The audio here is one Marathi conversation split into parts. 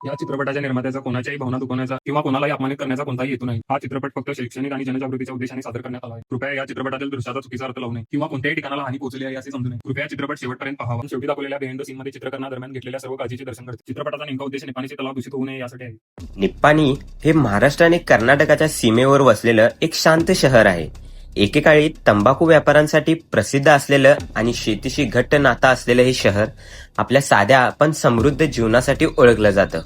या चित्रपटाच्या निर्मात्याचा कोणाच्याही भावना दुखवण्याचा किंवा कोणालाही अपमानित करण्याचा कोणताही हेतू नाही. हा चित्रपट फक्त शैक्षणिक आणि जनजागृतीच्या उद्देशाने सादर करण्यात आला आहे. कृपया या चित्रपटातील दृश्याचा चुकीचा अर्थ लावू नये किंवा कोणत्याही ठिकाणाला हानी पोहोचली आहे असे समजू नये. कृपया चित्रपट शेवटपर्यंत पाहावा. शेवटी दाखवलेल्या बिहाइंड द सीन मध्ये चित्रकरणादरम्यान घेतलेल्या सर्व काळजीचे दर्शन करते. चित्रपटाचा नेमका उद्देश निप्पाणीचे तलाव दूषित होऊ नये यासाठी आहे. निप्पाणी हे महाराष्ट्र आणि कर्नाटकाच्या सीमेवर वसलेलं एक शांत शहर आहे. एकेकाळी तंबाखू व्यापाऱ्यांसाठी प्रसिद्ध असलेलं आणि शेतीशी घट्ट नातं असलेलं हे शहर आपल्या साध्या पण समृद्ध जीवनासाठी ओळखलं जातं.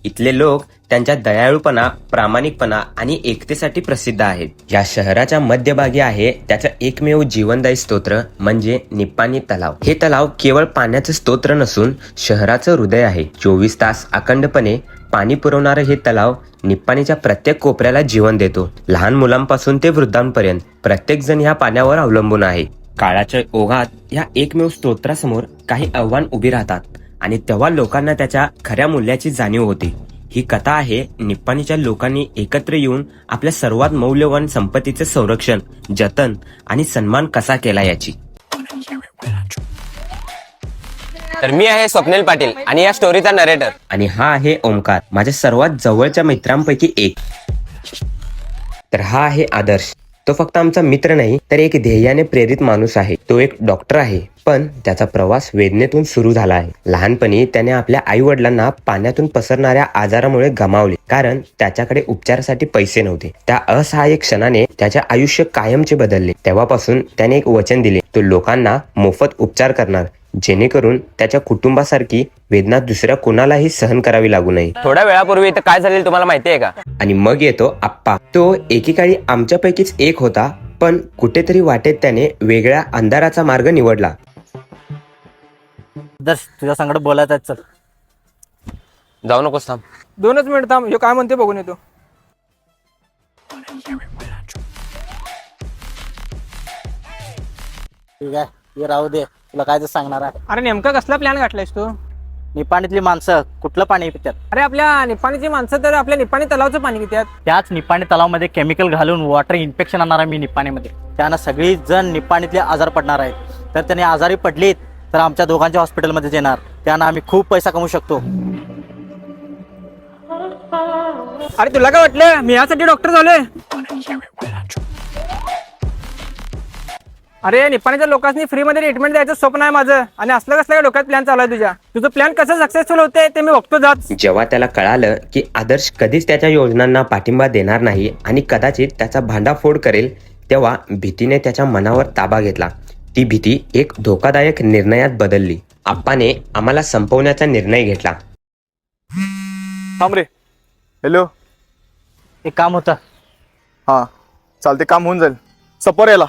इथले लोक त्यांच्या दयाळूपणा, प्रामाणिकपणा आणि एकतेसाठी प्रसिद्ध आहेत. या शहराच्या मध्यभागी आहे त्याचं एकमेव जीवनदायी स्तोत्र म्हणजे निप्पाणी तलाव. हे तलाव केवळ पाण्याचं स्तोत्र नसून शहराचं हृदय आहे. 24 तास अखंडपणे पाणी पुरवणारं हे तलाव निप्पाणीच्या प्रत्येक कोपऱ्याला जीवन देतो. लहान मुलांपासून ते वृद्धांपर्यंत प्रत्येक जण ह्या पाण्यावर अवलंबून आहे. काळाच्या ओघात या एकमेव स्तोत्रासमोर काही आव्हान उभी राहतात आणि तेव्हा लोकांना त्याच्या खऱ्या मूल्याची जाणीव होते. ही कथा आहे निप्पाणीच्या लोकांनी एकत्र येऊन आपल्या सर्वात मौल्यवान संपत्तीचे संरक्षण, जतन आणि सन्मान कसा केला याची. तर मी आहे स्वप्नील पाटील आणि या स्टोरीचा नरेटर. आणि हा आहे ओमकार, माझ्या सर्वात जवळच्या मित्रांपैकी एक. तर हा आहे आदर्श. तो फक्त आमचा मित्र नाही तर एक ध्येयाने प्रेरित माणूस आहे. तो एक डॉक्टर आहे, पण त्याचा प्रवास वेदनेतून सुरू झाला आहे. लहानपणी त्याने आपल्या आई वडिलांना पाण्यातून पसरणाऱ्या आजारामुळे गमावले, कारण त्याच्याकडे उपचारासाठी पैसे नव्हते. त्या असहाय्य क्षणाने त्याचे आयुष्य कायमचे बदलले. तेव्हापासून त्याने एक वचन दिले, तो लोकांना मोफत उपचार करणार, जेणेकरून त्याच्या कुटुंबासारखी वेदना दुसऱ्या कोणालाही सहन करावी लागू नये. थोड्या वेळापूर्वी इथं काय झालेलं तुम्हाला माहिती आहे का? आणि मग येतो आप्पा. तो एकेकाळी आमच्यापैकीच एक होता, पण कुठेतरी वाटेत त्याने वेगळ्या अंधाराचा मार्ग निवडला. दर्श, तुझ्या संगड बोलायचं आहे, चल. जाऊ नकोस, थांब. 2च मिनिट थांब, ह्यो काय म्हणते बघून येतो. ठीक आहे, हे राहू दे, तुला काय तर सांगणार आहे. अरे नेमका कसला प्लॅन गाठलायस तू? निपाणीतली माणसं कुठलं पाणी पितात? अरे आपल्या निप्पाणीची माणसं तर आपल्या निप्पाणी तलावचं पाणी पितात. त्याच निपाणी तलावामध्ये केमिकल घालून वॉटर इन्फेक्शन आणणार आहे मी निपाणीमध्ये. त्यानं सगळी जण निपाणीतले आजार पडणार आहेत. तर त्याने आजारी पडलीत तर आमच्या दोघांच्या हॉस्पिटलमध्ये येणार. त्यानं आम्ही खूप पैसा कमवू शकतो. अरे तुला काय वाटलं मी यासाठी डॉक्टर झालोय? अरे निप्पाणीच्या लोकांनी फ्री मध्ये ट्रीटमेंट द्यायचं स्वप्न आहे माझं, आणि असलं कसलं काय डोक्यात प्लॅन चालू आहे तुझ्या? तुझं प्लॅन कसं सक्सेसफुल होतंय ते मी बघतो जात. जेव्हा त्याला कळालं की आदर्श कधीच त्याच्या योजनांना पाठिंबा देणार नाही आणि कदाचित त्याचा भांडाफोड करेल, तेव्हा भीतीने त्याच्या मनावर ताबा घेतला. ती भीती एक धोकादायक निर्णयात बदलली. आप्पाने आम्हाला संपवण्याचा निर्णय घेतला. थांब रे. हॅलो. एक काम होतं. हां चालते, काम होऊन जाईल. सपोर याला.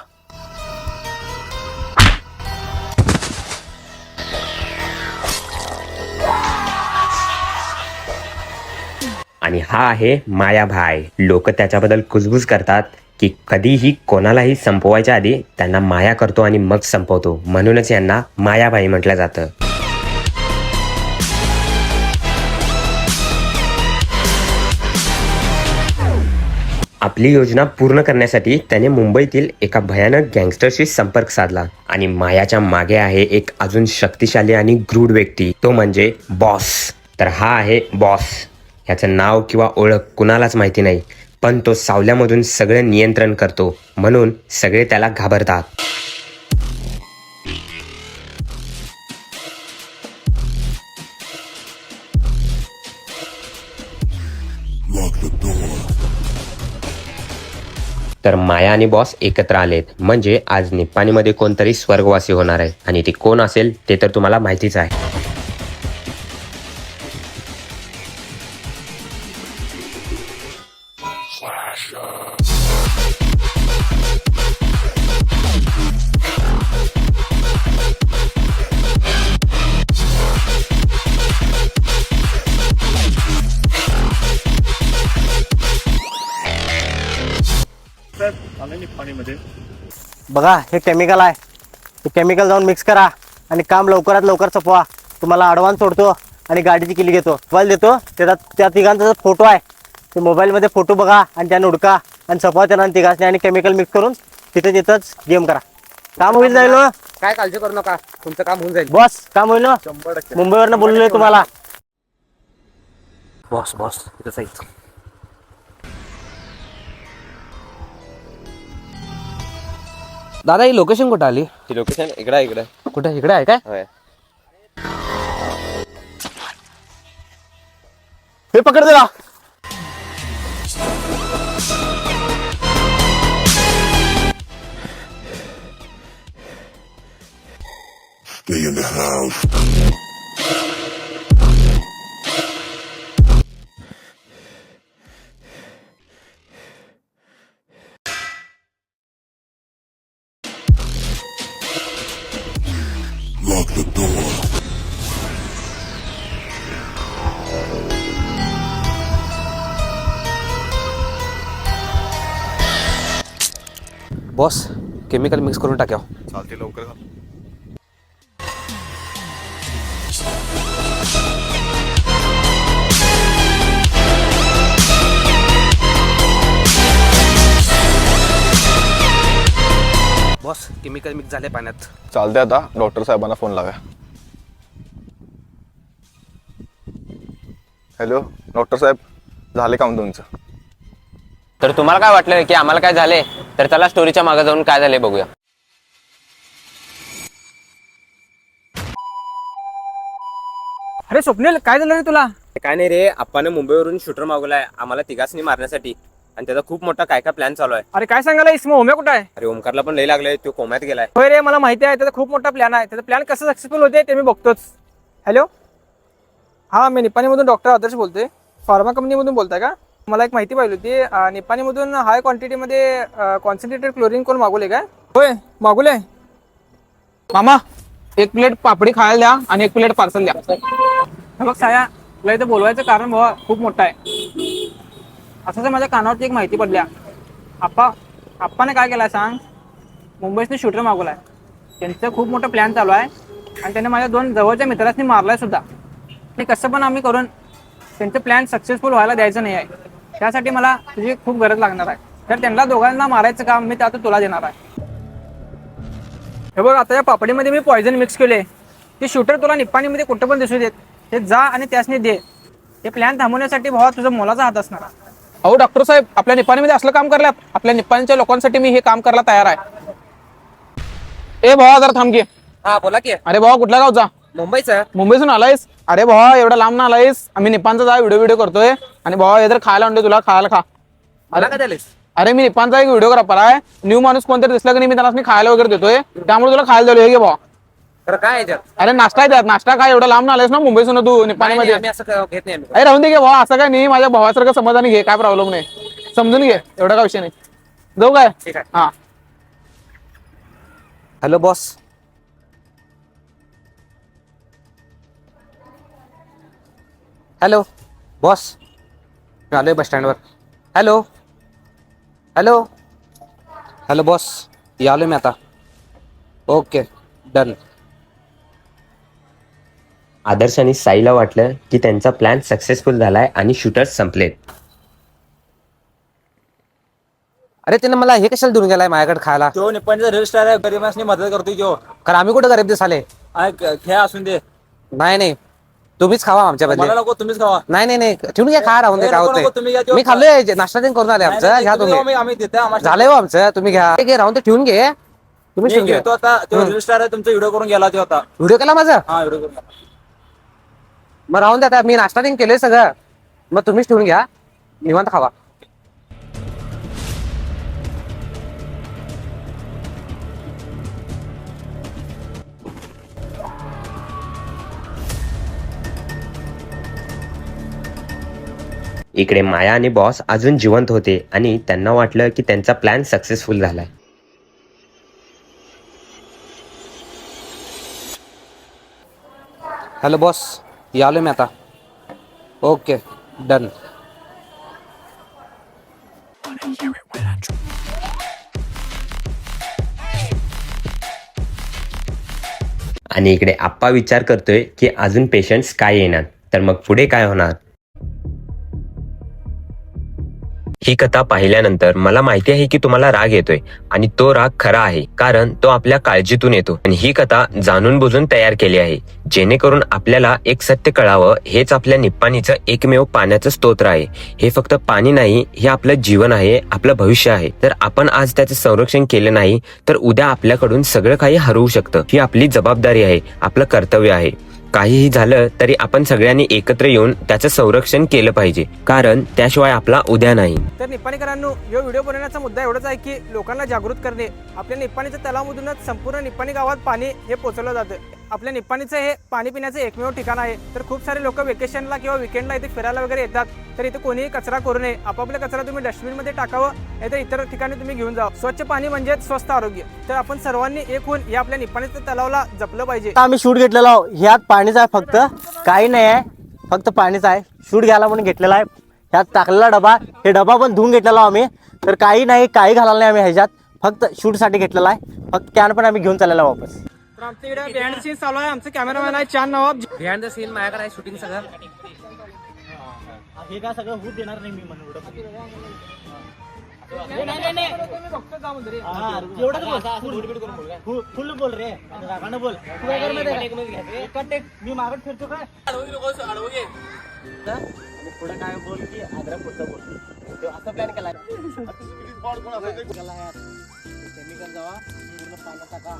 आणि हा आहे मायाभाई. लोक त्याच्याबद्दल कुजबुज करतात की कधीही कोणालाही संपवायच्या आधी त्यांना माया करतो आणि मग संपवतो, म्हणूनच यांना मायाभाई म्हटलं जातं. आपली योजना पूर्ण करण्यासाठी त्याने मुंबईतील एका भयानक गँगस्टरशी संपर्क साधला. आणि मायाच्या मागे आहे एक अजून शक्तिशाली आणि क्रूर व्यक्ती, तो म्हणजे बॉस. तर हा आहे बॉस. ह्याचं नाव किंवा ओळख कुणालाच माहिती नाही, पण तो सावल्यामधून सगळं नियंत्रण करतो, म्हणून सगळे त्याला घाबरतात. तर माया आणि बॉस एकत्र आलेत, म्हणजे आज निप्पाणीमध्ये कोणतरी स्वर्गवासी होणार आहे. आणि ते कोण असेल ते तर तुम्हाला माहितीच आहे. बघा, हे केमिकल आहे. हे केमिकल जाऊन मिक्स करा आणि काम लवकरात लवकर संपवा. तुम्हाला ॲडव्हान्स सोडतो आणि गाडीची किल्ली घेतो. मोबाईल देतो, त्याचा त्या तिघांचा जो फोटो आहे ते मोबाईलमध्ये फोटो बघा आणि त्या हुडका आणि संपवा त्यांना तिघांनी, आणि केमिकल मिक्स करून तिथे तिथंच गेम करा. काम होईल जाईल ना? काय काळजी करू नका, तुमचं काम होऊन जाईल. बॉस, काम होईल ना? 100%. मुंबईवरनं बोललोय तुम्हाला. बॉस बॉस इथंच आहे. दादा ही लोकेशन कुठं आली? ही लोकेशन इकडे कुठे इकडे आहे काय? होय. हे पकड दिला. Stay in the house. Lock the door. Boss chemical mix करून टाक्या. चालते लवकर घाल. बॉस केमिकल मिक्स झाले पाण्यात. चालते आता डॉक्टर साहेबांना फोन लावा. हॅलो डॉक्टर साहेब, झाले काम तुमचं? तर तुम्हाला काय वाटलं की आम्हाला काय झाले? तर चला स्टोरीच्या मागे जाऊन काय झाले बघूया. अरे स्वप्नील, काय झालं रे तुला? काय नाही रे, आपण मुंबईवरून शूटर मागवलाय आम्हाला तिघांनी मारण्यासाठी आणि त्याचा खूप मोठा काय प्लॅन चालू आहे. अरे काय सांगायला इसमो ओम्या कुठं आहे? अरे ओमकारला पण लई लागलंय, तो कोम्यात गेलाय. होय रे, मला माहिती आहे त्याचा खूप मोठा प्लॅन आहे. त्याचा प्लॅन कसं सक्सेसफुल होते ते मी बघतोच. हॅलो, हा मी निपाणीमधून डॉक्टर आदर्श बोलतोय. फार्मा कंपनीमधून बोलताय का? मला एक माहिती पाहिजे होती. निपाणीमधून हाय क्वांटिटीमध्ये कॉन्सन्ट्रेटेड क्लोरीन कोण मागवले काय? होय मागवले. मामा, एक प्लेट पापडी खायला द्या आणि एक प्लेट पार्सल द्या. हे बघ साया, तुला इथं बोलवायचं कारण भावा खूप मोठं आहे. असं माझ्या कानावरती एक माहिती पडल्या. आप्पाने काय केलाय सांग? मुंबईतनं शूटर मागवलाय. त्यांचं खूप मोठं प्लॅन चालू आहे आणि त्याने माझ्या 2 जवळच्या मित्रांनी मारलाय सुद्धा. ते कसं पण आम्ही करून त्यांचं प्लॅन सक्सेसफुल व्हायला द्यायचं नाही आहे. त्यासाठी मला तुझी खूप गरज लागणार आहे. तर त्यांना दोघांना मारायचं काम मी आता तुला देणार आहे. हे बघ, आता या पापडीमध्ये मी पॉयझन मिक्स केले. ते शूटर तुला निपाणीमध्ये कुठं पण दिसू देत, ते जा आणि त्यासनी दे. ते प्लॅन थांबवण्यासाठी भावा तुझा मोलाचा हात असणार. अहो डॉक्टर साहेब, आपल्या निपाणीमध्ये असलं काम करल्यात. आपल्या निपाणीच्या लोकांसाठी मी हे काम करायला तयार आहे. ए भावा जरा थांब घे. हा बोला की. अरे भावा, कुठल्या गावचा? मुंबईचा. मुंबईतून आलायस? अरे भावा, एवढा लांब ना आलायस? आम्ही निपाणचा जा व्हिडिओ करतोय आणि भावा हे जर खायला आणतो तुला, खायला खा. मला काय झालेस? अरे मी निपाणचा एक व्हिडिओग्राफर आहे. न्यू माणूस कोणतरी दिसला की नाही मी त्यांना खायला वगैरे देतोय. त्यामुळे तुला खायला दिलो. हे घे भावा. तर काय याच्यात? अरे नाश्ता द्या, नाश्ता काय एवढा लांब ना आलायस ना मुंबईतून तू निपाणीमध्ये? आम्ही असं घेत नाही. अरे राहून दे घे भावा, असं काय नाही. माझ्या भावासारखं समाधानी घे, काय प्रॉब्लेम नाही. समजून घे, एवढा काय विषय नाही. जाऊ काय? ठीक आहे. हा. Hello boss. हॅलो बॉस, मी आलोय बस स्टँडवर. हॅलो हॅलो हॅलो बॉस, आलोय मी आता. Okay done. आदर्श आणि साईला वाटलं की त्यांचा प्लॅन सक्सेसफुल झालाय आणि शूटर्स संपलेत. अरे त्यानं मला हे कशाला देऊन गेलाय माझ्याकडे खायला? तो निपाणीचा रील स्टार आहे, गरिबांनी मदत करतोय तो. कारण आम्ही कुठं गरीब दिसाले? खेळ असून दे. नाही नाही, तुम्हीच खावा आमच्या मला बदले. नको, तुम्हीच खावा. नाही नाही नाही, ठेवून घ्या, खा. राहून दे, काय नको, तुम्ही घ्या, होतंय. तो मी खाल्लोय, नाश्ता दिन करून आले आमचं. घ्या तुम्ही. आम्ही देतो आम्हाला. झालंय हो आमचं, तुम्ही घ्या. ठीक आहे, राहून दे, ठेवून घे. तुम्ही ठेवून घ्या. घेतो आता. तो रील स्टार आहे, तुमचा व्हिडिओ करून गेला तो आता. व्हिडिओ केला माझा? हा व्हिडिओ करून गेला. मग राहून द्या, आता मी नाश्ता दिन केलंय सगळं. मग तुम्हीच ठेवून घ्या, निवांत खावा. इकडे माया आणि बॉस अजून जिवंत होते आणि त्यांना वाटलं की त्यांचा प्लॅन सक्सेसफुल झालाय. हॅलो बॉस, आलोय मी आता. Okay done. आणि इकडे आप्पा विचार करतोय की अजून पेशंट्स काय येणार, तर मग पुढे काय होणार. ही कथा पाहिल्यानंतर मला माहिती आहे की तुम्हाला राग येतोय आणि तो राग खरा आहे, कारण तो आपल्या काळजीतून येतो. आणि ही कथा जाणून बुजून तयार केली आहे, जेणेकरून आपल्याला एक सत्य कळावं. हेच आपल्या निप्पाणीचं एकमेव पाण्याचं स्तोत्र आहे. हे फक्त पाणी नाही, हे आपलं जीवन आहे, आपलं भविष्य आहे. तर आपण आज त्याचं संरक्षण केलं नाही तर उद्या आपल्याकडून सगळं काही हरवू शकतं. ही आपली जबाबदारी आहे, आपलं कर्तव्य आहे. काहीही झालं तरी आपण सगळ्यांनी एकत्र येऊन त्याचं संरक्षण केलं पाहिजे, कारण त्याशिवाय आपला उद्या नाही. तर निप्पाणीकरांनो, हा व्हिडिओ बनवण्याचा मुद्दा एवढाच आहे की लोकांना जागृत करणे. आपल्या निप्पाणीच्या तलावामधूनच संपूर्ण निप्पाणी गावात पाणी हे पोहोचवलं जातं. आपल्या निप्पाणीचं हे पाणी पिण्याचं एकमेव ठिकाण आहे. तर खूप सारे लोक वेकेशनला किंवा विकेंडला इथे फिरायला वगैरे येतात. तर इथे कोणीही कचरा करू नये. आपापला कचरा तुम्ही डस्टबिनमध्ये टाकावं, नाहीतर इतर ठिकाणी तुम्ही घेऊन जावं. स्वच्छ पाणी म्हणजे स्वस्थ आरोग्य. तर आपण सर्वांनी एक होऊन या आपल्या निप्पाणीच्या तलावाला जपलं पाहिजे. आता आम्ही शूट घेतलेला आहो. ह्यात पाणीच आहे, फक्त काही नाही आहे, फक्त पाणीच आहे. शूट घ्यायला म्हणून घेतलेला आहे. ह्यात टाकलेला डबा, हे डबा पण धुवून घेतलेला आहो आम्ही. तर काही नाही, काही घालायला नाही आम्ही ह्याच्यात, फक्त शूटसाठी घेतलेला आहे. फक्त कॅन पण आम्ही घेऊन चाललेला वापस. तर आमच्या इकडे बिहाइंड सीन चालू आहे. आमचे कॅमेरामॅन आहे चांद नवाब. बिहाइंड द सीन माझ्याकडे आहे शूटिंग सगळं. हे काय सगळं होत देणार नाही मी म्हणून फुल बोल रे, रागानं बोल. तू काय कर माहिती आहे? मी मागत फिरतो काय आणि पुढे काय बोल की आग्रा पुढचं बोल. असं प्लॅन केला केमिकल जावा पूर्ण पाण्यात टाका.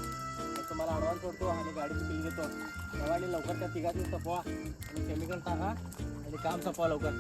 तुम्हाला ॲडव्हान्स सोडतो आणि गाडीची बिल घेतो. तेव्हा आणि लवकर त्या तिघांनी संपवा आणि केमिकल टाका आणि काम संपवा लवकर.